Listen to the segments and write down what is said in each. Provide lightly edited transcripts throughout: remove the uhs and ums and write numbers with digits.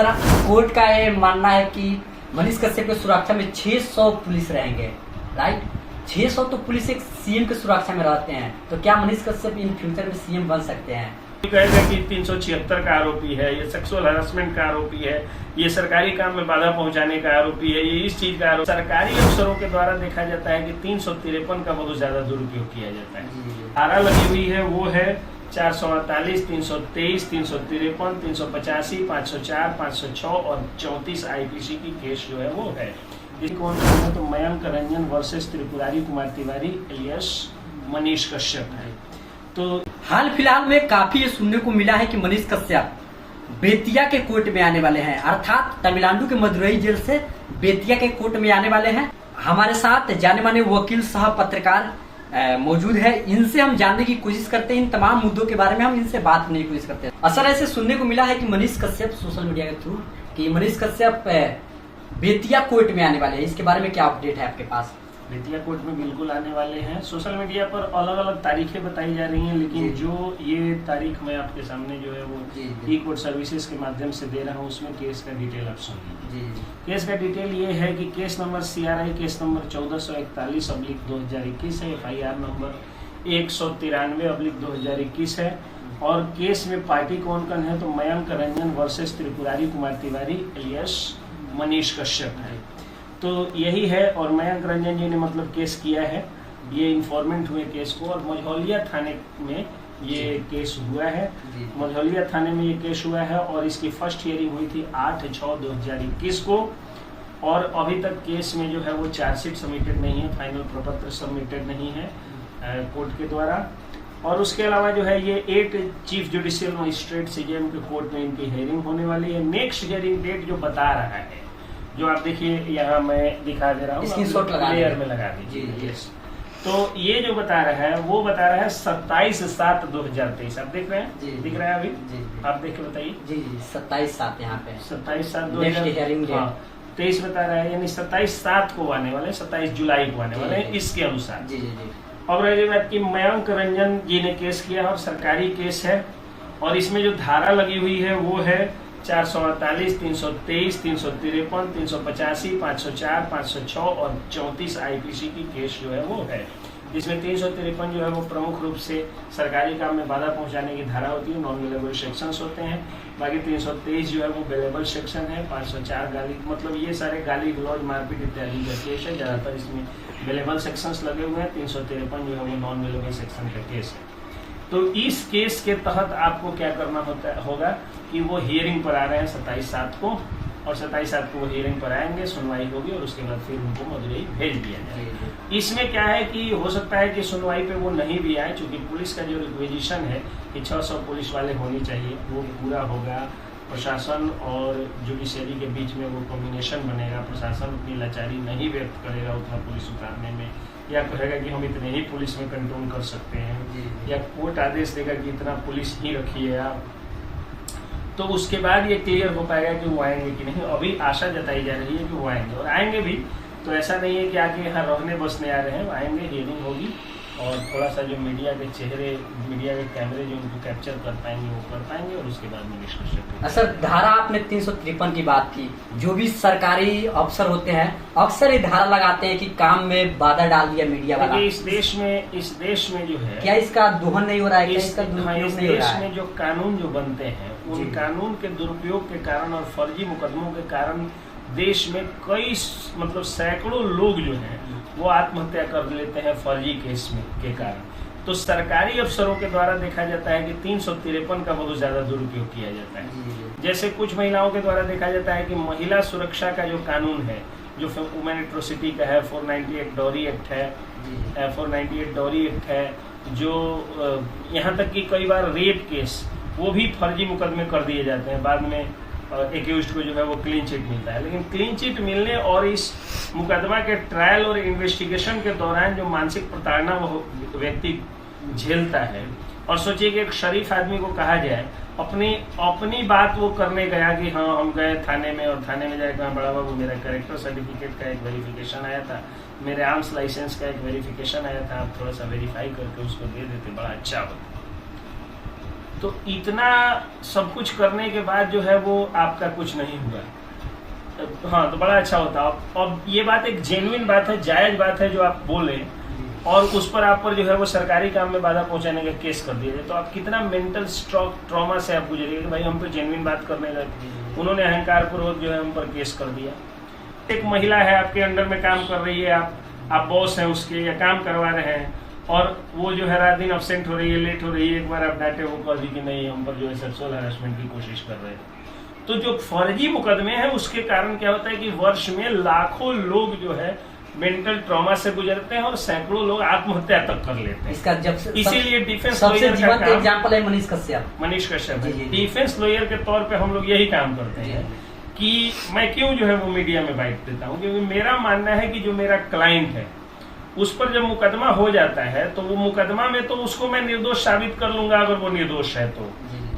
Sir, court का ये मानना है कि मनीष कश्यप की सुरक्षा में 600 पुलिस रहेंगे, राइट? 600 तो पुलिस एक सीएम की सुरक्षा में रहते हैं, तो क्या मनीष कश्यप इन फ्यूचर में सीएम बन सकते हैं? कहेगा कि 376 का आरोपी है, ये सेक्सुअल हरासमेंट का आरोपी है, ये सरकारी काम में बाधा पहुंचाने का आरोपी है, ये इस चीज का आरोपी। सरकारी अफसरों के द्वारा देखा जाता है कि 353 का बहुत ज्यादा दुरुपयोग किया जाता है। धारा लगी हुई है वो है 448, 323, 353, 385, 504, 506 और 34 आईपीसी की केस जो है वो है। कौन है तो मयंक रंजन वर्सेस त्रिपुरारी कुमार तिवारी एलियस मनीष कश्यप है। तो हाल फिलहाल में काफी ये सुनने को मिला है कि मनीष कश्यप बेतिया के कोर्ट में आने वाले हैं, अर्थात तमिलनाडु के मदुरई जेल से बेतिया के कोर्ट में आने वाले हैं। हमारे साथ जाने माने वकील सह पत्रकार मौजूद है, इनसे हम जानने की कोशिश करते हैं, इन तमाम मुद्दों के बारे में हम इनसे बात करने की कोशिश करते हैं। असल ऐसे सुनने को मिला है कि मनीष कश्यप सोशल मीडिया के थ्रू कि मनीष कश्यप बेतिया कोर्ट में आने वाले हैं, इसके बारे में क्या अपडेट है आपके पास? बेतिया कोर्ट में बिल्कुल आने वाले हैं। सोशल मीडिया पर अलग अलग तारीखें बताई जा रही हैं, लेकिन जो ये तारीख मैं आपके सामने जो है वो ई कोर्ट सर्विसेज के माध्यम से दे रहा हूँ, उसमें केस का डिटेल आप सुनिए। केस का डिटेल ये है कि case number CRI case number 1441/2021 है, FIR नंबर 193/2021 है और केस में पार्टी कौन कौन है तो मयंक रंजन वर्सेस त्रिपुरारी कुमार तिवारी एलियस मनीष कश्यप है। तो यही है और मयंक रंजन जी ने मतलब केस किया है, ये इन्फॉर्मेंट हुए केस को और मझौलिया थाने में ये केस हुआ है। मझौलिया थाने में ये केस हुआ है और इसकी फर्स्ट हियरिंग हुई थी 8/6/2021 को और अभी तक केस में जो है वो चार्जशीट सबमिटेड नहीं है, फाइनल प्रपत्र सबमिटेड नहीं है कोर्ट के द्वारा। और उसके अलावा जो है ये 8 चीफ जुडिशियल मजिस्ट्रेट CJM के कोर्ट में इनकी हियरिंग होने वाली है। नेक्स्ट हियरिंग डेट जो बता रहा है, जो आप देखिए यहाँ मैं दिखा दे रहा हूँ, लेयर में लगा दीजिए। यस, तो ये जो बता रहा है वो बता रहा है 27/7/2023। आप देख रहे हैं, दिख रहा है अभी? आप देख के बताइए। जी 27/7 यहाँ पे 27/7/2023 बता रहा है, यानी 27/7 को आने वाले, 27 जुलाई को आने वाले हैं इसके अनुसार। और रही बात की मयंक रंजन जी ने केस किया और सरकारी केस है और इसमें जो धारा लगी हुई है वो है 448, 323, 353, 385, 504, 506 और 34 आईपीसी की केस जो है वो है। जिसमें 353 जो है वो प्रमुख रूप से सरकारी काम में बाधा पहुंचाने की धारा होती है, नॉन वेलेबल सेक्शंस होते हैं। बाकी 323 जो है वो वेलेबल सेक्शन है, 504 गाली, मतलब ये सारे गाली गलौज मारपीट इत्यादि का केस है, ज्यादातर इसमें वेलेबल सेक्शंस लगे हुए हैं। 353 जो है वो नॉन वेलेबल सेक्शन का केस है। तो इस केस के तहत आपको क्या करना होगा कि वो हियरिंग पर आ रहे हैं 27/7 को और 27/7 को वो हियरिंग पर आएंगे, सुनवाई होगी और उसके बाद फिर उनको मदुरई भेज दिया जाएगा। इसमें क्या है कि हो सकता है कि सुनवाई पे वो नहीं भी आए, क्योंकि पुलिस का जो रिक्वेजिशन है कि 600 पुलिस वाले होनी चाहिए वो पूरा होगा। प्रशासन और जुडिशरी के बीच में वो कॉम्बिनेशन बनेगा, प्रशासन अपनी लाचारी नहीं व्यक्त करेगा उतना पुलिस उतारने में, या कहेगा कि हम इतने ही पुलिस में कंट्रोल कर सकते हैं, या कोर्ट आदेश देगा कि इतना पुलिस ही रखिए आप, तो उसके बाद ये क्लियर हो पाएगा कि वो आएंगे कि नहीं। अभी आशा जताई जा रही है कि वो आएंगे और आएंगे भी, तो ऐसा नहीं है कि आके यहाँ रहने बसने आ रहे हैं, वो आएंगे, हियरिंग होगी और थोड़ा सा जो मीडिया के चेहरे, मीडिया के कैमरे जो उनको कैप्चर कर पाएंगे वो कर पाएंगे और उसके बाद में निष्कर्ष। सर, धारा आपने 353 की बात की, जो भी सरकारी अफसर होते हैं अक्सर ये धारा लगाते हैं कि काम में बाधा डाल दिया मीडिया वाला। इस देश में जो है, क्या इसका दोहन नहीं हो रहा है? इस देश में जो कानून जो बनते हैं उन कानून के दुरुपयोग के कारण और फर्जी मुकदमों के कारण देश में कई मतलब सैकड़ों लोग जो हैं वो आत्महत्या कर लेते हैं फर्जी केस में के कारण। तो सरकारी अफसरों के द्वारा देखा जाता है कि 353 का बहुत ज्यादा दुरुपयोग किया जाता है। जैसे कुछ महिलाओं के द्वारा देखा जाता है कि महिला सुरक्षा का जो कानून है, जो वुमेन एट्रोसिटी का है, 498 डॉरी एक्ट है, 498 डॉरी एक्ट है, जो यहाँ तक कि कई बार रेप केस वो भी फर्जी मुकदमे कर दिए जाते हैं, बाद में एक्यूज्ड को जो है वो क्लीन चिट मिलता है। लेकिन क्लीन चिट मिलने और इस मुकदमा के ट्रायल और इन्वेस्टिगेशन के दौरान जो मानसिक प्रताड़ना वो व्यक्ति झेलता है, और सोचिए कि एक शरीफ आदमी को कहा जाए अपनी बात वो करने गया कि हाँ हम गए थाने में और थाने में जाए कहा बड़ा बाबू मेरा कैरेक्टर सर्टिफिकेट का एक वेरिफिकेशन आया था, मेरे आर्म्स लाइसेंस का एक वेरिफिकेशन आया था, आप थोड़ा सा वेरीफाई करके उसको दे देते बड़ा अच्छा होता। तो इतना सब कुछ करने के बाद जो है वो आपका कुछ नहीं हुआ, हाँ, तो बड़ा अच्छा होता। अब ये बात एक जेन्युइन बात है, जायज बात है जो आप बोले, और उस पर आप पर जो है वो सरकारी काम में बाधा पहुंचाने का केस कर दिया जाए, तो आप कितना मेंटल स्ट्रोक ट्रॉमा से आप गुजरिए कि भाई हम तो जेन्युइन बात करने लगे, उन्होंने अहंकार पूर्वक जो है हम पर केस कर दिया। एक महिला है, आपके अंडर में काम कर रही है, आप बॉस हैं उसके या काम करवा रहे हैं, और वो जो है रात दिन अब्सेंट हो रही है, लेट हो रही है, एक बार आप डांटे वो कह दी कि नहीं हम पर जो है सेक्सुअल हैरेसमेंट की कोशिश कर रहे हैं। तो जो फर्जी मुकदमे हैं उसके कारण क्या होता है कि वर्ष में लाखों लोग जो है मेंटल ट्रॉमा से गुजरते हैं और सैकड़ों लोग आत्महत्या तक कर लेते हैं। इसका जब इसीलिए डिफेंस सबसे लॉयर का जीवंत काम, एग्जांपल है मनीष कश्यप। डिफेंस लॉयर के तौर पे हम लोग यही काम करते हैं कि मैं क्यों जो है वो मीडिया में बाइट देता हूँ, क्योंकि मेरा मानना है कि जो मेरा क्लाइंट है उस पर जब मुकदमा हो जाता है तो वो मुकदमा में तो उसको मैं निर्दोष साबित कर लूंगा, अगर वो निर्दोष है तो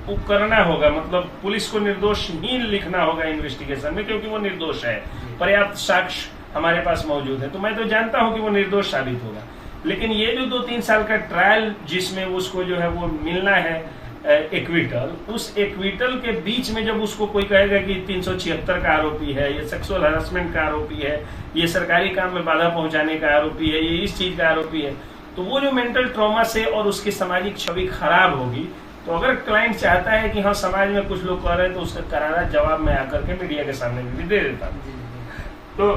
वो करना होगा, मतलब पुलिस को निर्दोष ही लिखना होगा इन्वेस्टिगेशन में, क्योंकि वो निर्दोष है, पर्याप्त साक्ष्य हमारे पास मौजूद है, तो मैं तो जानता हूं कि वो निर्दोष साबित होगा। लेकिन ये जो 2-3 साल का ट्रायल जिसमें उसको जो है वो मिलना है एक्विटल, उस एक्विटल के बीच में जब उसको कोई कहेगा कि 376 का आरोपी है, ये सेक्सुअल हरासमेंट का आरोपी है, ये सरकारी काम में बाधा पहुंचाने का आरोपी है, ये इस चीज का आरोपी है, तो वो जो मेंटल ट्रॉमा से और उसकी सामाजिक छवि खराब होगी। तो अगर क्लाइंट चाहता है कि हाँ समाज में कुछ लोग कह रहे हैं तो उसका करारा जवाब मैं आकर के मीडिया के सामने भी दे देता हूँ, तो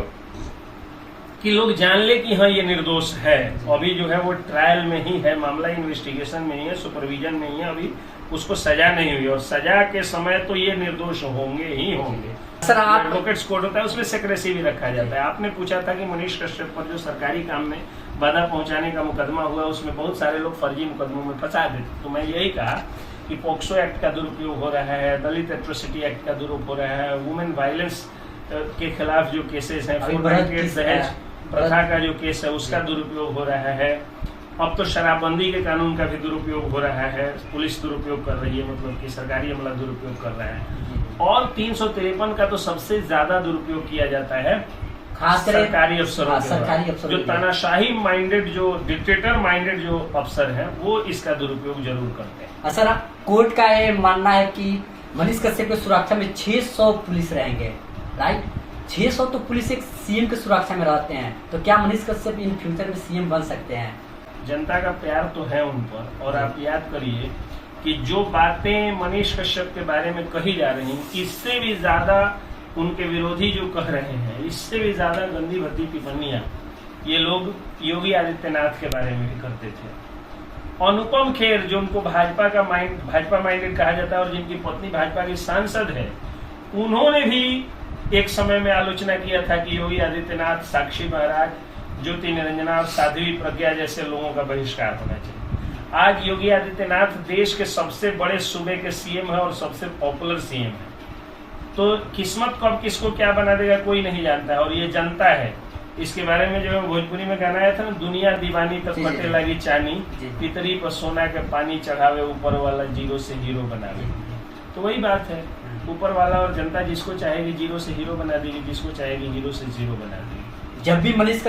कि लोग जान ले कि हाँ ये निर्दोष है। अभी जो है वो ट्रायल में ही है, मामला इन्वेस्टिगेशन में ही है, सुपरविजन में ही है, अभी उसको सजा नहीं हुई, और सजा के समय तो ये निर्दोष होंगे ही होंगे। सर आप एडवोकेट्स कोर्ट होता है उसमें सेक्रेसी भी रखा जाता है। आपने पूछा था कि मनीष कश्यप पर जो सरकारी काम में बाधा पहुंचाने का मुकदमा हुआ उसमें बहुत सारे लोग फर्जी मुकदमों में फंसा देते, तो मैं यही कहा कि पॉक्सो एक्ट का दुरुपयोग हो रहा है, दलित एट्रोसिटी एक्ट का दुरुपयोग हो रहा है, वुमेन वायलेंस के खिलाफ जो केसेस हैं, 498 दहेज प्रथा का जो केस है उसका दुरुपयोग हो रहा है, अब तो शराबबंदी के कानून का भी दुरुपयोग हो रहा है, पुलिस दुरुपयोग कर रही है, मतलब कि सरकारी अमला दुरुपयोग कर रहा है, और 353 का तो सबसे ज्यादा दुरुपयोग किया जाता है खास सरकारी अफसरों के, जो तानाशाही माइंडेड, जो डिक्टेटर माइंडेड जो अफसर हैं वो इसका दुरुपयोग जरूर करते हैं। सर कोर्ट का ये मानना है कि मनीष कश्यप की सुरक्षा में 600 पुलिस रहेंगे, राइट? 600 तो पुलिस एक सीएम की सुरक्षा में रहते हैं, तो क्या मनीष कश्यप इन फ्यूचर में सीएम बन सकते हैं? जनता का प्यार तो है उन पर, और आप याद करिए कि जो बातें मनीष कश्यप के बारे में कही जा रही हैं, इससे भी ज्यादा उनके विरोधी जो कह रहे हैं, इससे भी ज्यादा गंदी भद्दी टिप्पणियां ये लोग योगी आदित्यनाथ के बारे में भी करते थे। अनुपम खेर जो उनको भाजपा माइंडेड कहा जाता है और जिनकी पत्नी भाजपा की सांसद है, उन्होंने भी एक समय में आलोचना किया था कि योगी आदित्यनाथ, साक्षी महाराज, ज्योति निरंजना और साध्वी प्रज्ञा जैसे लोगों का बहिष्कार होना चाहिए। आज योगी आदित्यनाथ देश के सबसे बड़े सूबे के सीएम है और सबसे पॉपुलर सीएम है, तो किस्मत कब किसको क्या बना देगा कोई नहीं जानता है, और ये जनता है। इसके बारे में जो भोजपुरी में गाना आया था ना, दुनिया दीवानी तक पटे लगी चानी, पितरी पर सोना के पानी चढ़ावे, ऊपर वाला जीरो से हीरो बनावे। तो वही बात है, ऊपर वाला और जनता जिसको चाहेगी जीरो से हीरो बना देगी, जिसको चाहेगी हीरो से जीरो बना देगी। जब भी मनीष